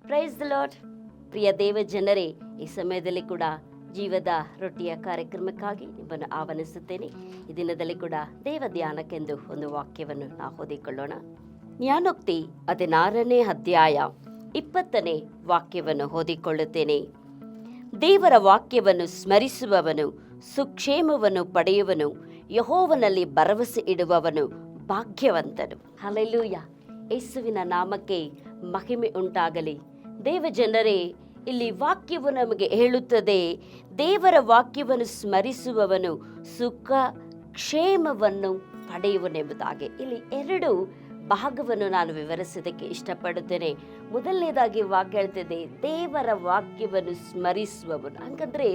Praise the lord. ಪ್ರಿಯ ದೇವ ಜನರೇ, ಈ ಸಮಯದಲ್ಲಿ ಕೂಡ ಜೀವದ ರೊಟ್ಟಿಯ ಕಾರ್ಯಕ್ರಮಕ್ಕಾಗಿ ನಿಮ್ಮನ್ನು ಆಹ್ವಾನಿಸುತ್ತೇನೆ. ಈ ದಿನದಲ್ಲಿ ಕೂಡ ದೇವ ಧ್ಯಾನಕ್ಕೆಂದು ಒಂದು ವಾಕ್ಯವನ್ನು ನಾವು ಓದಿಕೊಳ್ಳೋಣ. ಜ್ಞಾನೋಕ್ತಿ 16ನೇ ಅಧ್ಯಾಯ 20ನೇ ವಾಕ್ಯವನ್ನು ಓದಿಕೊಳ್ಳುತ್ತೇನೆ. ದೇವರ ವಾಕ್ಯವನ್ನು ಸ್ಮರಿಸುವವನು ಸುಕ್ಷೇಮವನ್ನು ಪಡೆಯುವನು, ಯೆಹೋವನಲ್ಲಿ ಭರವಸೆ ಇಡುವವನು ಭಾಗ್ಯವಂತನು. ಹಲ್ಲೆಲೂಯಾ. ಯೇಸುವಿನ ನಾಮಕ್ಕೆ ಮಹಿಮೆ ಉಂಟಾಗಲಿ. ದೇವ ಜನರೇ, ಇಲ್ಲಿ ವಾಕ್ಯವು ನಮಗೆ ಹೇಳುತ್ತದೆ, ದೇವರ ವಾಕ್ಯವನ್ನು ಸ್ಮರಿಸುವವನು ಸುಖ ಕ್ಷೇಮವನ್ನು ಪಡೆಯುವನೆಂಬುದಾಗಿ. ಇಲ್ಲಿ 2 ಭಾಗವನ್ನು ನಾನು ವಿವರಿಸೋದಕ್ಕೆ ಇಷ್ಟಪಡುತ್ತೇನೆ. ಮೊದಲನೇದಾಗಿ ವಾಕ್ಯ ಹೇಳ್ತಿದೆ, ದೇವರ ವಾಕ್ಯವನ್ನು ಸ್ಮರಿಸುವವನು. ಹಾಗಂದ್ರೆ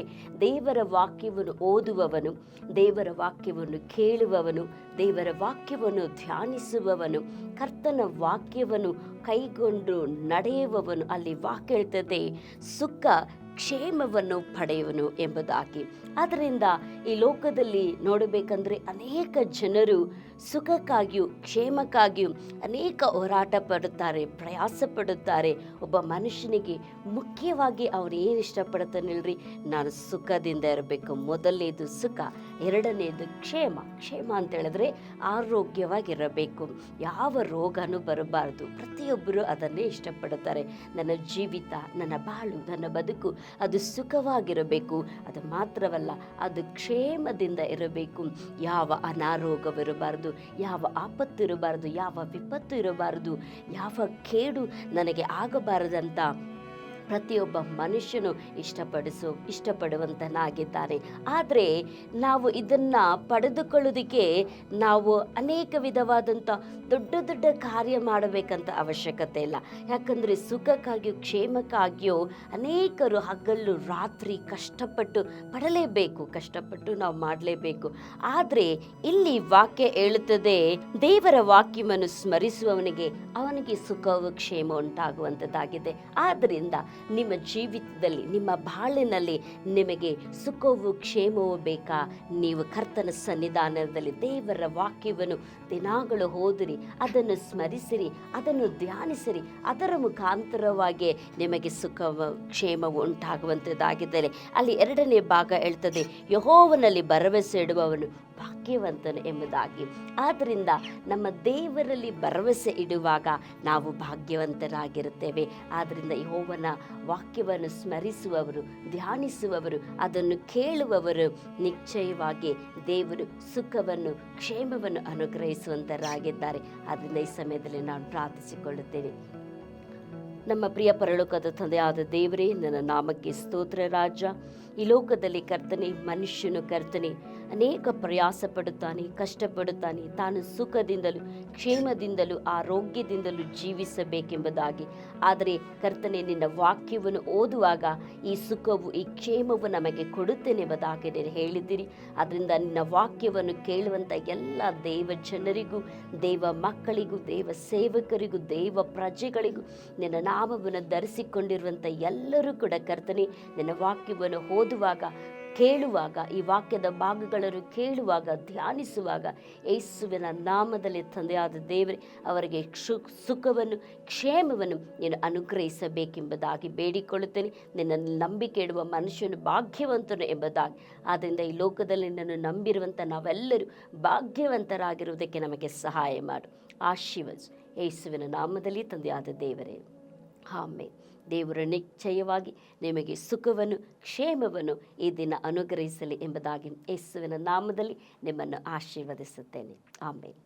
ದೇವರ ವಾಕ್ಯವನ್ನು ಓದುವವನು, ದೇವರ ವಾಕ್ಯವನ್ನು ಕೇಳುವವನು, ದೇವರ ವಾಕ್ಯವನ್ನು ಧ್ಯಾನಿಸುವವನು, ಕರ್ತನ ವಾಕ್ಯವನ್ನು ಕೈಗೊಂಡು ನಡೆಯುವವನು. ಅಲ್ಲಿ ವಾಕ್ಯ ಹೇಳ್ತದೆ ಸುಖ ಕ್ಷೇಮವನ್ನು ಪಡೆಯುವನು ಎಂಬುದಾಗಿ. ಆದ್ದರಿಂದ ಈ ಲೋಕದಲ್ಲಿ ನೋಡಬೇಕಂದ್ರೆ ಅನೇಕ ಜನರು ಸುಖಕ್ಕಾಗಿಯೂ ಕ್ಷೇಮಕ್ಕಾಗಿಯೂ ಅನೇಕ ಹೋರಾಟ ಪಡುತ್ತಾರೆ, ಪ್ರಯಾಸ ಪಡುತ್ತಾರೆ. ಒಬ್ಬ ಮನುಷ್ಯನಿಗೆ ಮುಖ್ಯವಾಗಿ ಅವನು ಏನು ಇಷ್ಟಪಡ್ತಾನಿಲ್ರಿ, ನಾನು ಸುಖದಿಂದ ಇರಬೇಕು. ಮೊದಲನೇದು ಸುಖ, ಎರಡನೇದು ಕ್ಷೇಮ. ಕ್ಷೇಮ ಅಂತ ಹೇಳಿದ್ರೆ ಆರೋಗ್ಯವಾಗಿರಬೇಕು, ಯಾವ ರೋಗನೂ ಬರಬಾರ್ದು. ಪ್ರತಿಯೊಬ್ಬರು ಅದನ್ನೇ ಇಷ್ಟಪಡುತ್ತಾರೆ. ನನ್ನ ಜೀವಿತ, ನನ್ನ ಬಾಳು, ನನ್ನ ಬದುಕು ಅದು ಸುಖವಾಗಿರಬೇಕು. ಅದು ಮಾತ್ರವಲ್ಲ, ಅದು ಕ್ಷೇಮದಿಂದ ಇರಬೇಕು. ಯಾವ ಅನಾರೋಗ್ಯವಿರಬಾರ್ದು, ಯಾವ ಆಪತ್ತು ಇರಬಾರ್ದು, ಯಾವ ವಿಪತ್ತು ಇರಬಾರದು, ಯಾವ ಕೇಡು ನನಗೆ ಆಗಬಾರದಂತ ಪ್ರತಿಯೊಬ್ಬ ಮನುಷ್ಯನು ಇಷ್ಟಪಡುವಂತನಾಗಿದ್ದಾನೆ. ಆದರೆ ನಾವು ಇದನ್ನು ಪಡೆದುಕೊಳ್ಳೋದಕ್ಕೆ ನಾವು ಅನೇಕ ವಿಧವಾದಂಥ ದೊಡ್ಡ ದೊಡ್ಡ ಕಾರ್ಯ ಮಾಡಬೇಕಂತ ಅವಶ್ಯಕತೆ ಇಲ್ಲ. ಯಾಕಂದರೆ ಸುಖಕ್ಕಾಗಿಯೂ ಕ್ಷೇಮಕ್ಕಾಗಿಯೂ ಅನೇಕರು ಹಗಲು ರಾತ್ರಿ ಕಷ್ಟಪಟ್ಟು ಪಡಲೇಬೇಕು, ಕಷ್ಟಪಟ್ಟು ನಾವು ಮಾಡಲೇಬೇಕು. ಆದರೆ ಇಲ್ಲಿ ವಾಕ್ಯ ಹೇಳುತ್ತದೆ, ದೇವರ ವಾಕ್ಯವನ್ನು ಸ್ಮರಿಸುವವನಿಗೆ ಅವನಿಗೆ ಸುಖವು ಕ್ಷೇಮ ಉಂಟಾಗುವಂಥದ್ದಾಗಿದೆ. ಆದ್ದರಿಂದ ನಿಮ್ಮ ಜೀವಿತದಲ್ಲಿ, ನಿಮ್ಮ ಬಾಳಿನಲ್ಲಿ ನಿಮಗೆ ಸುಖವು ಕ್ಷೇಮವೂ ಬೇಕಾ? ನೀವು ಕರ್ತನ ಸನ್ನಿಧಾನದಲ್ಲಿ ದೇವರ ವಾಕ್ಯವನ್ನು ದಿನಗಳು ಓದಿರಿ, ಅದನ್ನು ಸ್ಮರಿಸಿರಿ, ಅದನ್ನು ಧ್ಯಾನಿಸಿರಿ. ಅದರ ಮುಖಾಂತರವಾಗಿ ನಿಮಗೆ ಸುಖವು ಕ್ಷೇಮವು ಉಂಟಾಗುವಂಥದ್ದಾಗಿದ್ದರೆ ಅಲ್ಲಿ 2ನೇ ಭಾಗ ಹೇಳ್ತದೆ, ಯೆಹೋವನಲ್ಲಿ ಭರವಸೆ ಇಡುವವನು ಭಾಗ್ಯವಂತನು ಎಂಬುದಾಗಿ. ಆದ್ದರಿಂದ ನಮ್ಮ ದೇವರಲ್ಲಿ ಭರವಸೆ ಇಡುವಾಗ ನಾವು ಭಾಗ್ಯವಂತರಾಗಿರುತ್ತೇವೆ. ಆದ್ದರಿಂದ ಯೆಹೋವನ ವಾಕ್ಯವನ್ನು ಸ್ಮರಿಸುವವರು, ಧ್ಯಾನಿಸುವವರು, ಅದನ್ನು ಕೇಳುವವರು ನಿಶ್ಚಯವಾಗಿ ದೇವರು ಸುಖವನ್ನು ಕ್ಷೇಮವನ್ನು ಅನುಗ್ರಹಿಸುವಂತರಾಗಿದ್ದಾರೆ. ಆದ್ದರಿಂದ ಈ ಸಮಯದಲ್ಲಿ ನಾನು ಪ್ರಾರ್ಥಿಸಿಕೊಳ್ಳುತ್ತೇನೆ. ನಮ್ಮ ಪ್ರಿಯ ಪರಲೋಕದ ತಂದೆಯಾದ ದೇವರೇ, ನನ್ನ ನಾಮಕ್ಕೆ ಸ್ತೋತ್ರ ರಾಜ. ಈ ಲೋಕದಲ್ಲಿ ಕರ್ತನೆ, ಮನುಷ್ಯನು ಕರ್ತನೆ ಅನೇಕ ಪ್ರಯಾಸ ಪಡುತ್ತಾನೆ, ಕಷ್ಟಪಡುತ್ತಾನೆ, ತಾನು ಸುಖದಿಂದಲೂ ಕ್ಷೇಮದಿಂದಲೂ ಆರೋಗ್ಯದಿಂದಲೂ ಜೀವಿಸಬೇಕೆಂಬುದಾಗಿ. ಆದರೆ ಕರ್ತನೆ, ನಿನ್ನ ವಾಕ್ಯವನ್ನು ಓದುವಾಗ ಈ ಸುಖವು, ಈ ಕ್ಷೇಮವು ನಮಗೆ ಕೊಡುತ್ತೇನೆಂಬುದಾಗಿ ನೀನು ಹೇಳಿದ್ದೀರಿ. ಅದರಿಂದ ನಿನ್ನ ವಾಕ್ಯವನ್ನು ಕೇಳುವಂಥ ಎಲ್ಲ ದೇವ ಜನರಿಗೂ, ದೇವ ಮಕ್ಕಳಿಗೂ, ದೇವ ಸೇವಕರಿಗೂ, ದೇವ ಪ್ರಜೆಗಳಿಗೂ, ನಿನ್ನ ನಾಮವನ್ನು ಧರಿಸಿಕೊಂಡಿರುವಂಥ ಎಲ್ಲರೂ ಕೂಡ ಕರ್ತನೆ, ನಿನ್ನ ವಾಕ್ಯವನ್ನು ಓದುವಾಗ, ಕೇಳುವಾಗ, ಈ ವಾಕ್ಯದ ಭಾಗಗಳನ್ನು ಕೇಳುವಾಗ, ಧ್ಯಾನಿಸುವಾಗ ಯೇಸುವಿನ ನಾಮದಲ್ಲಿ ತಂದೆಯಾದ ದೇವರೇ ಅವರಿಗೆ ಸುಖವನ್ನು ಕ್ಷೇಮವನ್ನು ನೀನು ಅನುಗ್ರಹಿಸಬೇಕೆಂಬುದಾಗಿ ಬೇಡಿಕೊಳ್ಳುತ್ತೇನೆ. ನಿನ್ನನ್ನು ನಂಬಿಕೆ ಇಡುವ ಮನುಷ್ಯನು ಭಾಗ್ಯವಂತನು ಎಂಬುದಾಗಿ. ಆದ್ದರಿಂದ ಈ ಲೋಕದಲ್ಲಿ ನಿನ್ನನ್ನು ನಂಬಿರುವಂಥ ನಾವೆಲ್ಲರೂ ಭಾಗ್ಯವಂತರಾಗಿರುವುದಕ್ಕೆ ನಮಗೆ ಸಹಾಯ ಮಾಡು. ಆಶೀರ್ವದಿಸು ಯೇಸುವಿನ ನಾಮದಲ್ಲಿ ತಂದೆಯಾದ ದೇವರೇ, ಆಮೆನ್. ದೇವರು ನಿಶ್ಚಯವಾಗಿ ನಿಮಗೆ ಸುಖವನ್ನು ಕ್ಷೇಮವನ್ನು ಈ ದಿನ ಅನುಗ್ರಹಿಸಲಿ ಎಂಬುದಾಗಿ ಯೇಸುವಿನ ನಾಮದಲ್ಲಿ ನಿಮ್ಮನ್ನು ಆಶೀರ್ವದಿಸುತ್ತೇನೆ. ಆಮೆನ್.